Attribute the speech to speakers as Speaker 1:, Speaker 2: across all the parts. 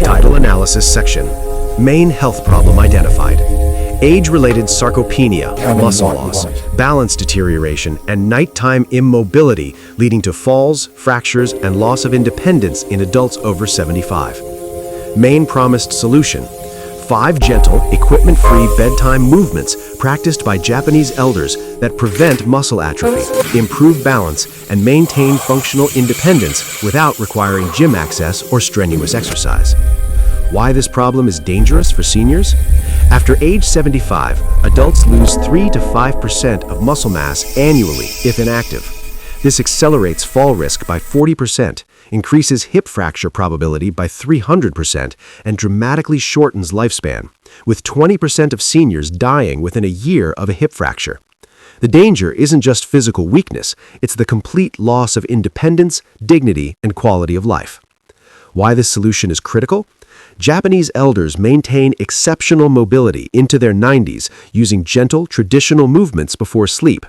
Speaker 1: Title Analysis Section. Main health problem identified. Age-related sarcopenia, muscle loss, balance deterioration, and nighttime immobility leading to falls, fractures, and loss of independence in adults over 75. Main promised solution: 5 gentle, equipment-free bedtime movements practiced by Japanese elders that prevent muscle atrophy, improve balance, and maintain functional independence without requiring gym access or strenuous exercise. Why this problem is dangerous for seniors? After age 75, adults lose 3 to 5% of muscle mass annually if inactive. This accelerates fall risk by 40%, increases hip fracture probability by 300%, and dramatically shortens lifespan, with 20% of seniors dying within a year of a hip fracture. The danger isn't just physical weakness, it's the complete loss of independence, dignity, and quality of life. Why this solution is critical? Japanese elders maintain exceptional mobility into their 90s using gentle, traditional movements before sleep.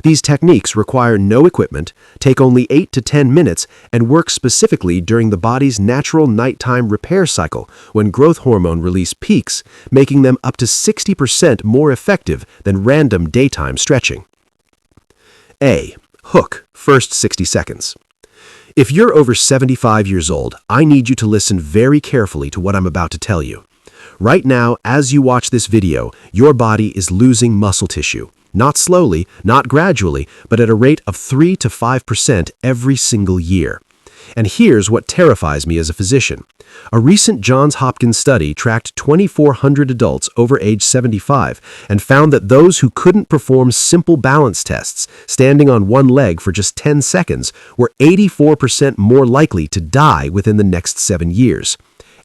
Speaker 1: These techniques require no equipment, take only 8 to 10 minutes, and work specifically during the body's natural nighttime repair cycle when growth hormone release peaks, making them up to 60% more effective than random daytime stretching. A. Hook, first 60 seconds. If you're over 75 years old, I need you to listen very carefully to what I'm about to tell you. Right now, as you watch this video, your body is losing muscle tissue. Not slowly, not gradually, but at a rate of 3 to 5% every single year. And here's what terrifies me as a physician. A recent Johns Hopkins study tracked 2,400 adults over age 75 and found that those who couldn't perform simple balance tests, standing on one leg for just 10 seconds, were 84% more likely to die within the next 7 years.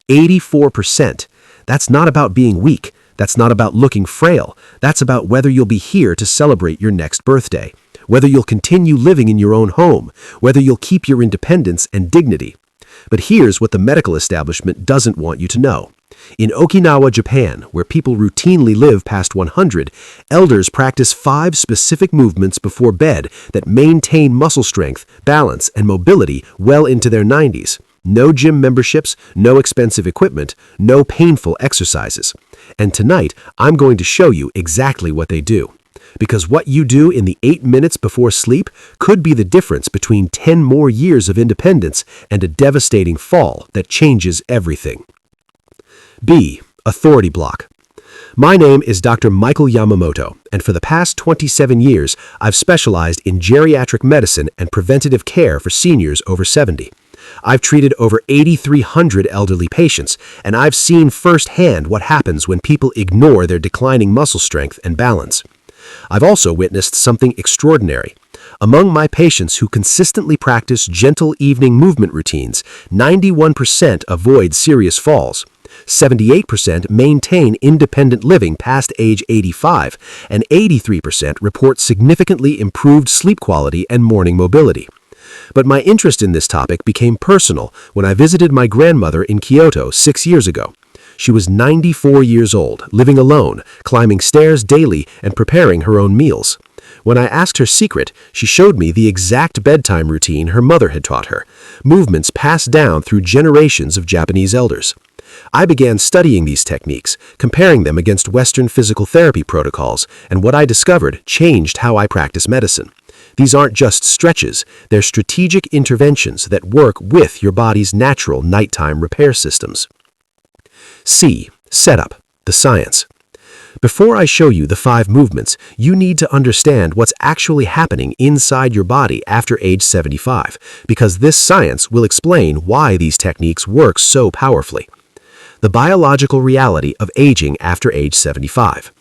Speaker 1: 84%. That's not about being weak. That's not about looking frail. That's about whether you'll be here to celebrate your next birthday, whether you'll continue living in your own home, whether you'll keep your independence and dignity. But here's what the medical establishment doesn't want you to know. In Okinawa, Japan, where people routinely live past 100, elders practice 5 specific movements before bed that maintain muscle strength, balance, and mobility well into their 90s. No gym memberships, no expensive equipment, no painful exercises. And tonight, I'm going to show you exactly what they do. Because what you do in the 8 minutes before sleep could be the difference between 10 more years of independence and a devastating fall that changes everything. B. Authority block. My name is Dr. Michael Yamamoto, and for the past 27 years, I've specialized in geriatric medicine and preventative care for seniors over 70. I've treated over 8,300 elderly patients, and I've seen firsthand what happens when people ignore their declining muscle strength and balance. I've also witnessed something extraordinary. Among my patients who consistently practice gentle evening movement routines, 91% avoid serious falls. 78% maintain independent living past age 85, and 83% report significantly improved sleep quality and morning mobility. But my interest in this topic became personal when I visited my grandmother in Kyoto 6 years ago. She was 94 years old, living alone, climbing stairs daily and preparing her own meals. When I asked her secret, she showed me the exact bedtime routine her mother had taught her, movements passed down through generations of Japanese elders. I began studying these techniques, comparing them against Western physical therapy protocols, and what I discovered changed how I practice medicine. These aren't just stretches, they're strategic interventions that work with your body's natural nighttime repair systems. C. Setup, the science. Before I show you the 5 movements, you need to understand what's actually happening inside your body after age 75, because this science will explain why these techniques work so powerfully. The biological reality of aging after age 75.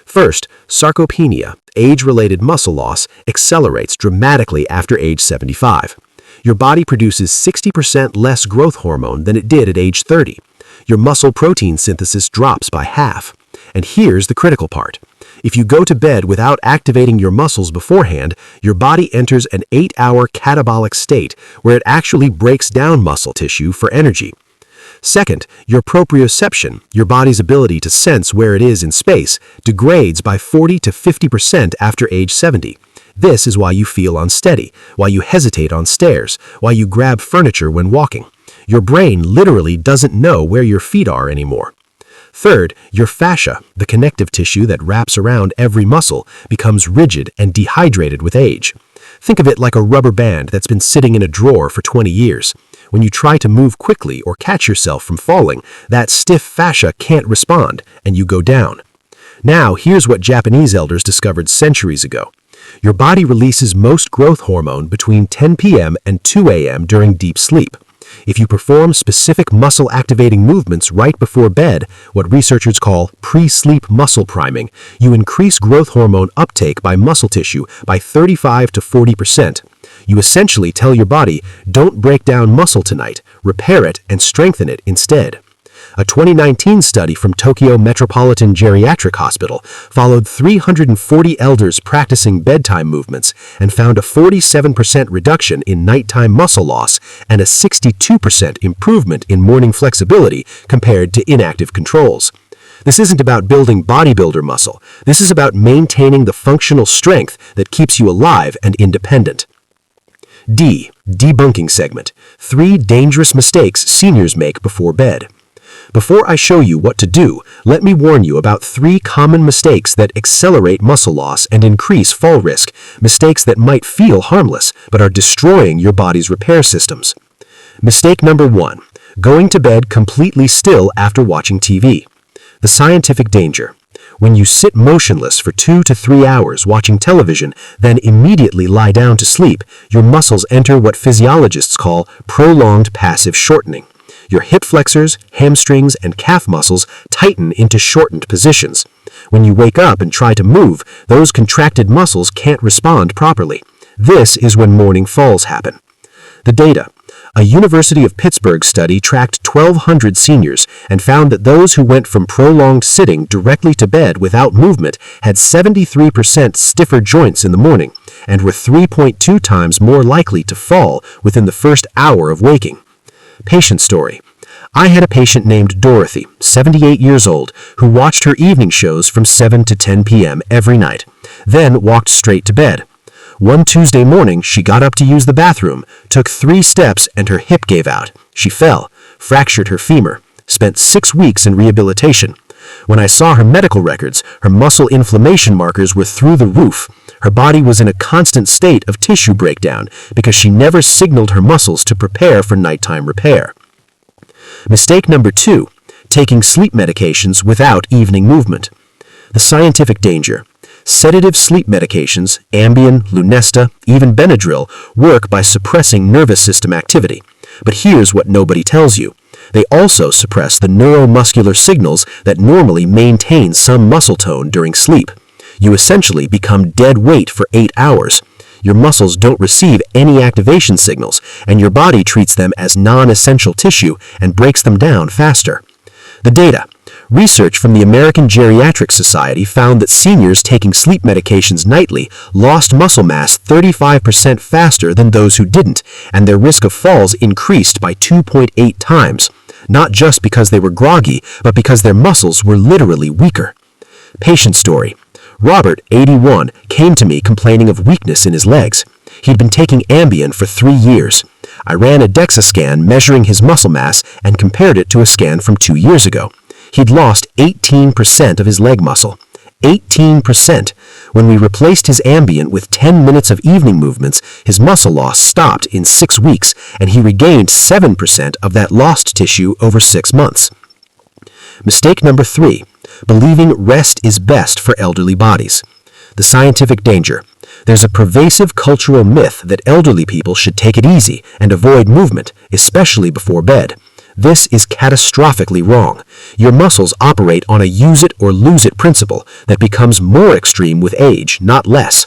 Speaker 1: First, sarcopenia, age-related muscle loss, accelerates dramatically after age 75. Your body produces 60% less growth hormone than it did at age 30. Your muscle protein synthesis drops by half. And here's the critical part. If you go to bed without activating your muscles beforehand, your body enters an 8-hour catabolic state where it actually breaks down muscle tissue for energy. Second, your proprioception, your body's ability to sense where it is in space, degrades by 40 to 50% after age 70. This is why you feel unsteady, why you hesitate on stairs, why you grab furniture when walking. Your brain literally doesn't know where your feet are anymore. Third, your fascia, the connective tissue that wraps around every muscle, becomes rigid and dehydrated with age. Think of it like a rubber band that's been sitting in a drawer for 20 years. When you try to move quickly or catch yourself from falling, that stiff fascia can't respond, and you go down. Now, here's what Japanese elders discovered centuries ago. Your body releases most growth hormone between 10 p.m. and 2 a.m. during deep sleep. If you perform specific muscle-activating movements right before bed, what researchers call pre-sleep muscle priming, you increase growth hormone uptake by muscle tissue by 35 to 40%. You essentially tell your body, don't break down muscle tonight, repair it and strengthen it instead. A 2019 study from Tokyo Metropolitan Geriatric Hospital followed 340 elders practicing bedtime movements and found a 47% reduction in nighttime muscle loss and a 62% improvement in morning flexibility compared to inactive controls. This isn't about building bodybuilder muscle. This is about maintaining the functional strength that keeps you alive and independent. D. Debunking segment. 3 dangerous mistakes seniors make before bed. Before I show you what to do, let me warn you about 3 common mistakes that accelerate muscle loss and increase fall risk, mistakes that might feel harmless but are destroying your body's repair systems. Mistake number 1, going to bed completely still after watching TV. The scientific danger. When you sit motionless for 2 to 3 hours watching television, then immediately lie down to sleep, your muscles enter what physiologists call prolonged passive shortening. Your hip flexors, hamstrings, and calf muscles tighten into shortened positions. When you wake up and try to move, those contracted muscles can't respond properly. This is when morning falls happen. The data. A University of Pittsburgh study tracked 1,200 seniors and found that those who went from prolonged sitting directly to bed without movement had 73% stiffer joints in the morning and were 3.2 times more likely to fall within the first hour of waking. Patient story. I had a patient named Dorothy, 78 years old, who watched her evening shows from 7 to 10 p.m. every night, then walked straight to bed. One Tuesday morning, she got up to use the bathroom, took 3 steps, and her hip gave out. She fell, fractured her femur, spent 6 weeks in rehabilitation. When I saw her medical records, her muscle inflammation markers were through the roof. Her body was in a constant state of tissue breakdown because she never signaled her muscles to prepare for nighttime repair. Mistake number 2, taking sleep medications without evening movement. The scientific danger. Sedative sleep medications, Ambien, Lunesta, even Benadryl, work by suppressing nervous system activity. But here's what nobody tells you. They also suppress the neuromuscular signals that normally maintain some muscle tone during sleep. You essentially become dead weight for 8 hours. Your muscles don't receive any activation signals, and your body treats them as non-essential tissue and breaks them down faster. The data. Research from the American Geriatric Society found that seniors taking sleep medications nightly lost muscle mass 35% faster than those who didn't, and their risk of falls increased by 2.8 times, not just because they were groggy, but because their muscles were literally weaker. Patient story. Robert, 81, came to me complaining of weakness in his legs. He'd been taking Ambien for 3 years. I ran a DEXA scan measuring his muscle mass and compared it to a scan from 2 years ago. He'd lost 18% of his leg muscle. 18%. When we replaced his Ambien with 10 minutes of evening movements, his muscle loss stopped in 6 weeks, and he regained 7% of that lost tissue over 6 months. Mistake number 3. Believing rest is best for elderly bodies. The scientific danger. There's a pervasive cultural myth that elderly people should take it easy and avoid movement, especially before bed. This is catastrophically wrong. Your muscles operate on a use it or lose it principle that becomes more extreme with age, not less.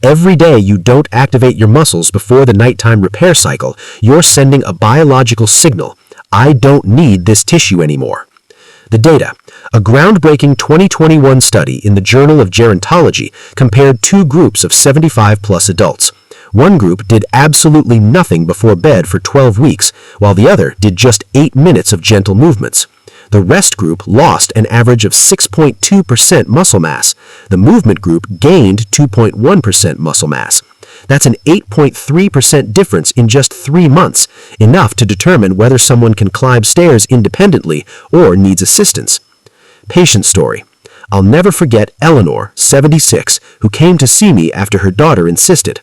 Speaker 1: Every day you don't activate your muscles before the nighttime repair cycle, you're sending a biological signal. I don't need this tissue anymore. The data. A groundbreaking 2021 study in the Journal of Gerontology compared 2 groups of 75-plus adults. One group did absolutely nothing before bed for 12 weeks, while the other did just 8 minutes of gentle movements. The rest group lost an average of 6.2% muscle mass. The movement group gained 2.1% muscle mass. That's an 8.3% difference in just 3 months, enough to determine whether someone can climb stairs independently or needs assistance. Patient story. I'll never forget Eleanor, 76, who came to see me after her daughter insisted.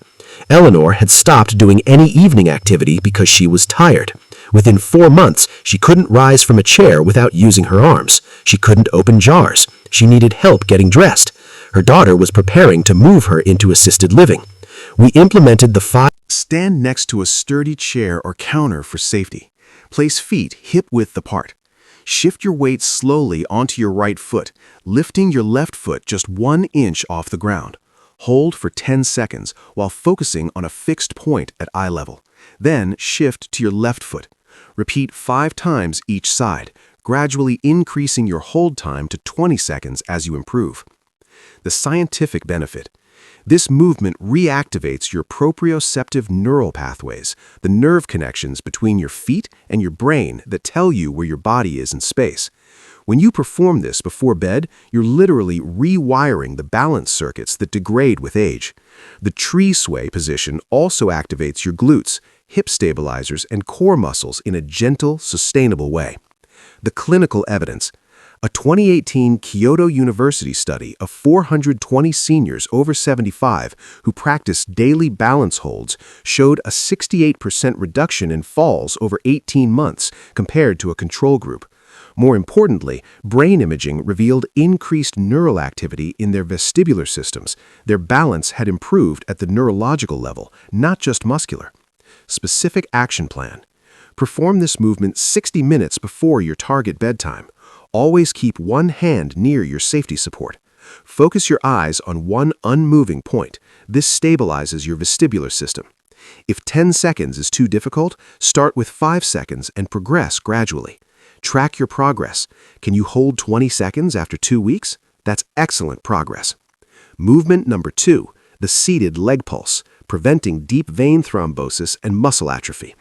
Speaker 1: Eleanor had stopped doing any evening activity because she was tired. Within 4 months, she couldn't rise from a chair without using her arms. She couldn't open jars. She needed help getting dressed. Her daughter was preparing to move her into assisted living. We implemented the 5.
Speaker 2: Stand next to a sturdy chair or counter for safety. Place feet hip-width apart. Shift your weight slowly onto your right foot, lifting your left foot just 1 inch off the ground. Hold for 10 seconds while focusing on a fixed point at eye level. Then shift to your left foot. Repeat 5 times each side, gradually increasing your hold time to 20 seconds as you improve. The scientific benefit. This movement reactivates your proprioceptive neural pathways, the nerve connections between your feet and your brain that tell you where your body is in space. When you perform this before bed, you're literally rewiring the balance circuits that degrade with age. The tree sway position also activates your glutes, hip stabilizers, and core muscles in a gentle, sustainable way. The clinical evidence. A 2018 Kyoto University study of 420 seniors over 75 who practiced daily balance holds showed a 68% reduction in falls over 18 months compared to a control group. More importantly, brain imaging revealed increased neural activity in their vestibular systems. Their balance had improved at the neurological level, not just muscular. Specific action plan. Perform this movement 60 minutes before your target bedtime. Always keep one hand near your safety support. Focus your eyes on one unmoving point. This stabilizes your vestibular system. If 10 seconds is too difficult, start with 5 seconds and progress gradually. Track your progress. Can you hold 20 seconds after 2 weeks? That's excellent progress. Movement number 2, the seated leg pulse, preventing deep vein thrombosis and muscle atrophy.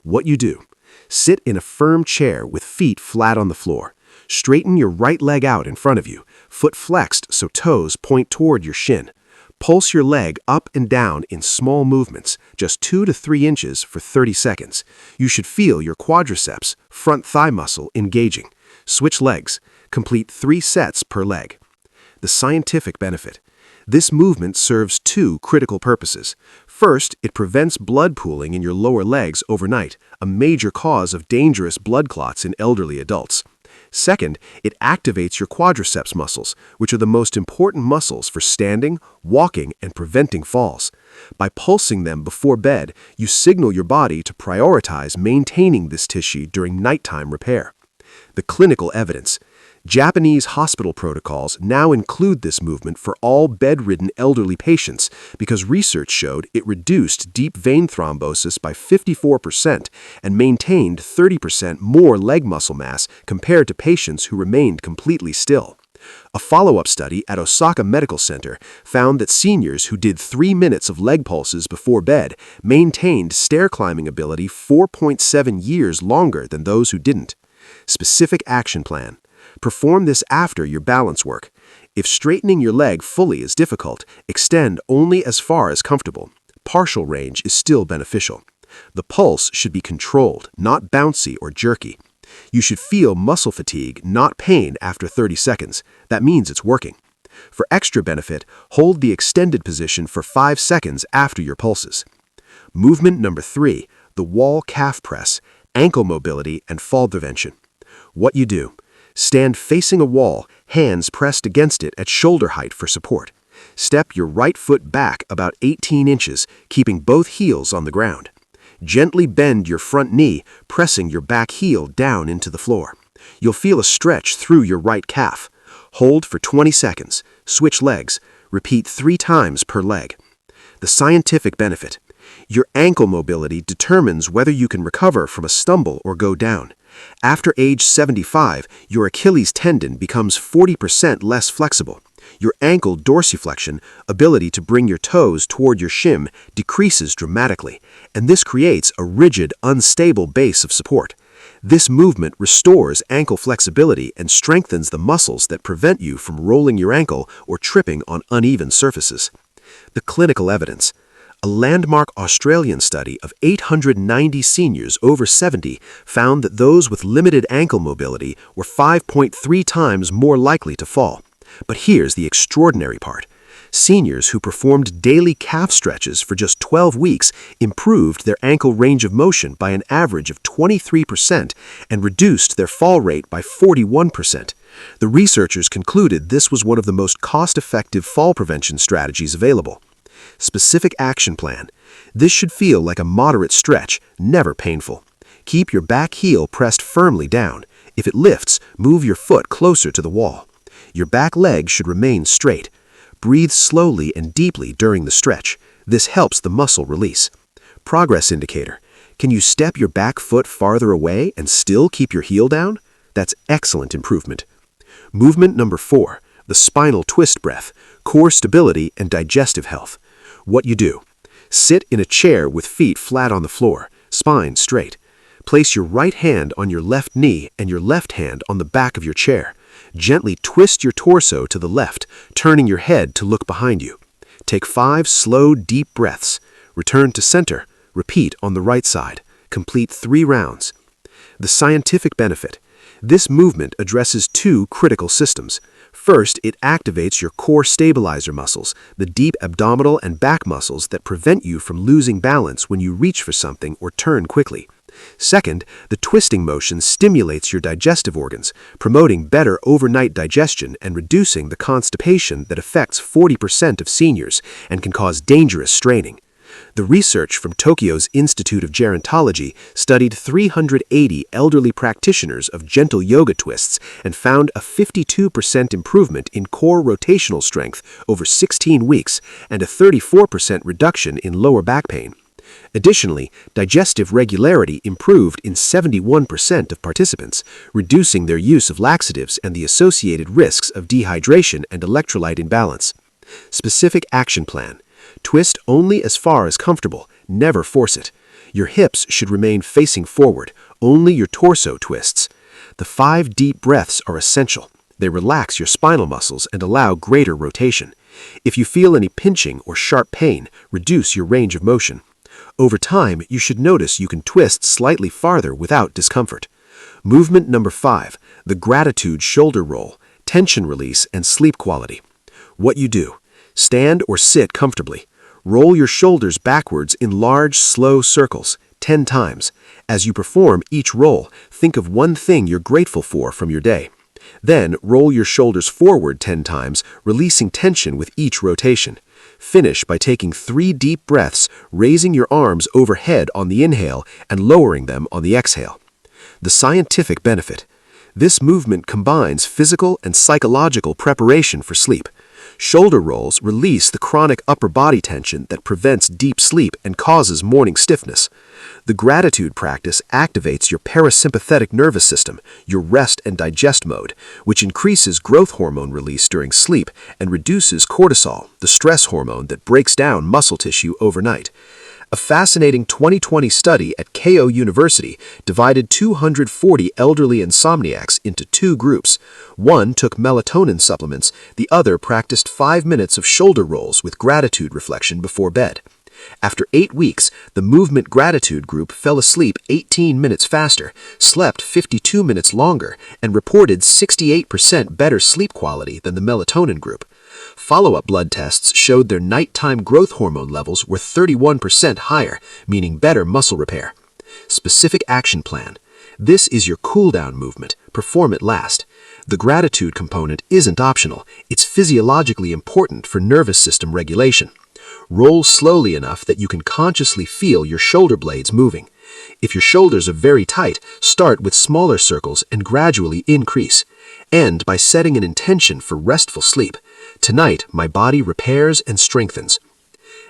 Speaker 2: What you do: sit in a firm chair with feet flat on the floor. Straighten your right leg out in front of you, foot flexed so toes point toward your shin. Pulse your leg up and down in small movements, just 2 to 3 inches for 30 seconds. You should feel your quadriceps, front thigh muscle engaging. Switch legs. Complete 3 sets per leg. The scientific benefit. This movement serves 2 critical purposes. First, it prevents blood pooling in your lower legs overnight, a major cause of dangerous blood clots in elderly adults. Second, it activates your quadriceps muscles, which are the most important muscles for standing, walking, and preventing falls. By pulsing them before bed, you signal your body to prioritize maintaining this tissue during nighttime repair. The clinical evidence. Japanese hospital protocols now include this movement for all bedridden elderly patients because research showed it reduced deep vein thrombosis by 54% and maintained 30% more leg muscle mass compared to patients who remained completely still. A follow-up study at Osaka Medical Center found that seniors who did 3 minutes of leg pulses before bed maintained stair climbing ability 4.7 years longer than those who didn't. Specific action plan. Perform this after your balance work. If straightening your leg fully is difficult, extend only as far as comfortable. Partial range is still beneficial. The pulse should be controlled, not bouncy or jerky. You should feel muscle fatigue, not pain after 30 seconds. That means it's working. For extra benefit, hold the extended position for 5 seconds after your pulses. Movement number 3, the wall calf press, ankle mobility, and fall prevention. What you do: stand facing a wall, hands pressed against it at shoulder height for support. Step your right foot back about 18 inches, keeping both heels on the ground. Gently bend your front knee, pressing your back heel down into the floor. You'll feel a stretch through your right calf. Hold for 20 seconds. Switch legs. Repeat 3 times per leg. The scientific benefit. Your ankle mobility determines whether you can recover from a stumble or go down. After age 75, your Achilles tendon becomes 40% less flexible. Your ankle dorsiflexion, ability to bring your toes toward your shin, decreases dramatically, and this creates a rigid, unstable base of support. This movement restores ankle flexibility and strengthens the muscles that prevent you from rolling your ankle or tripping on uneven surfaces. The clinical evidence. A landmark Australian study of 890 seniors over 70 found that those with limited ankle mobility were 5.3 times more likely to fall. But here's the extraordinary part. Seniors who performed daily calf stretches for just 12 weeks improved their ankle range of motion by an average of 23% and reduced their fall rate by 41%. The researchers concluded this was one of the most cost-effective fall prevention strategies available. Specific action plan. This should feel like a moderate stretch, never painful. Keep your back heel pressed firmly down. If it lifts, move your foot closer to the wall. Your back leg should remain straight. Breathe slowly and deeply during the stretch. This helps the muscle release. Progress indicator. Can you step your back foot farther away and still keep your heel down? That's excellent improvement. Movement number 4, the spinal twist breath, core stability and digestive health. What you do. Sit in a chair with feet flat on the floor, spine straight. Place your right hand on your left knee and your left hand on the back of your chair. Gently twist your torso to the left, turning your head to look behind you. Take 5 slow, deep breaths. Return to center. Repeat on the right side. Complete 3 rounds. The scientific benefit. This movement addresses 2 critical systems. First, it activates your core stabilizer muscles, the deep abdominal and back muscles that prevent you from losing balance when you reach for something or turn quickly. Second, the twisting motion stimulates your digestive organs, promoting better overnight digestion and reducing the constipation that affects 40% of seniors and can cause dangerous straining. The research from Tokyo's Institute of Gerontology studied 380 elderly practitioners of gentle yoga twists and found a 52% improvement in core rotational strength over 16 weeks and a 34% reduction in lower back pain. Additionally, digestive regularity improved in 71% of participants, reducing their use of laxatives and the associated risks of dehydration and electrolyte imbalance. Specific action plan. Twist only as far as comfortable, never force it. Your hips should remain facing forward, only your torso twists. The 5 deep breaths are essential. They relax your spinal muscles and allow greater rotation. If you feel any pinching or sharp pain, reduce your range of motion. Over time, you should notice you can twist slightly farther without discomfort. Movement number 5, the gratitude shoulder roll, tension release and sleep quality. What you do. Stand or sit comfortably. Roll your shoulders backwards in large, slow circles, 10 times. As you perform each roll, think of one thing you're grateful for from your day. Then roll your shoulders forward 10 times, releasing tension with each rotation. Finish by taking 3 deep breaths, raising your arms overhead on the inhale and lowering them on the exhale. The scientific benefit. This movement combines physical and psychological preparation for sleep. Shoulder rolls release the chronic upper body tension that prevents deep sleep and causes morning stiffness. The gratitude practice activates your parasympathetic nervous system, your rest and digest mode, which increases growth hormone release during sleep and reduces cortisol, the stress hormone that breaks down muscle tissue overnight. A fascinating 2020 study at Osaka University divided 240 elderly insomniacs into 2 groups. One took melatonin supplements, the other practiced 5 minutes of shoulder rolls with gratitude reflection before bed. After 8 weeks, the movement gratitude group fell asleep 18 minutes faster, slept 52 minutes longer, and reported 68% better sleep quality than the melatonin group. Follow-up blood tests showed their nighttime growth hormone levels were 31% higher, meaning better muscle repair. Specific action plan. This is your cool-down movement. Perform it last. The gratitude component isn't optional. It's physiologically important for nervous system regulation. Roll slowly enough that you can consciously feel your shoulder blades moving. If your shoulders are very tight, start with smaller circles and gradually increase. End by setting an intention for restful sleep. Tonight, my body repairs and strengthens.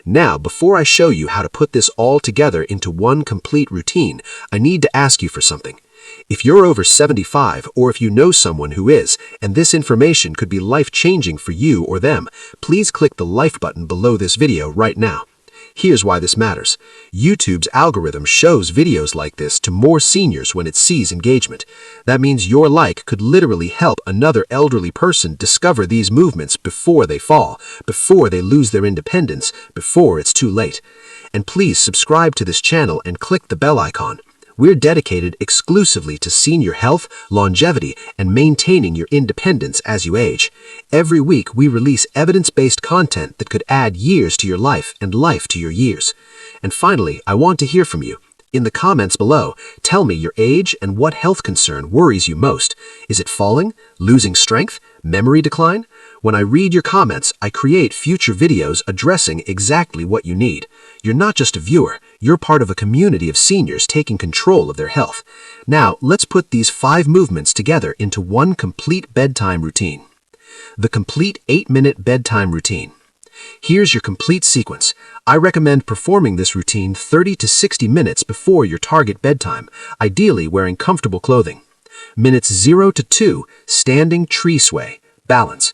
Speaker 2: Now, before I show you how to put this all together into one complete routine, I need to ask you for something. If you're over 75 or if you know someone who is, and this information could be life-changing for you or them, please click the like button below this video right now.
Speaker 1: Here's why this matters. YouTube's algorithm shows videos like this to more seniors when it sees engagement. That means your like could literally help another elderly person discover these movements before they fall, before they lose their independence, before it's too late. And please subscribe to this channel and click the bell icon. We're dedicated exclusively to senior health, longevity, and maintaining your independence as you age. Every week, we release evidence-based content that could add years to your life and life to your years. And finally, I want to hear from you. In the comments below, tell me your age and what health concern worries you most. Is it falling, losing strength, memory decline? When I read your comments, I create future videos addressing exactly what you need. You're not just a viewer, you're part of a community of seniors taking control of their health. Now, let's put these 5 movements together into one complete bedtime routine. The complete 8-minute bedtime routine. Here's your complete sequence. I recommend performing this routine 30 to 60 minutes before your target bedtime, ideally wearing comfortable clothing. Minutes 0 to 2, standing tree sway, balance.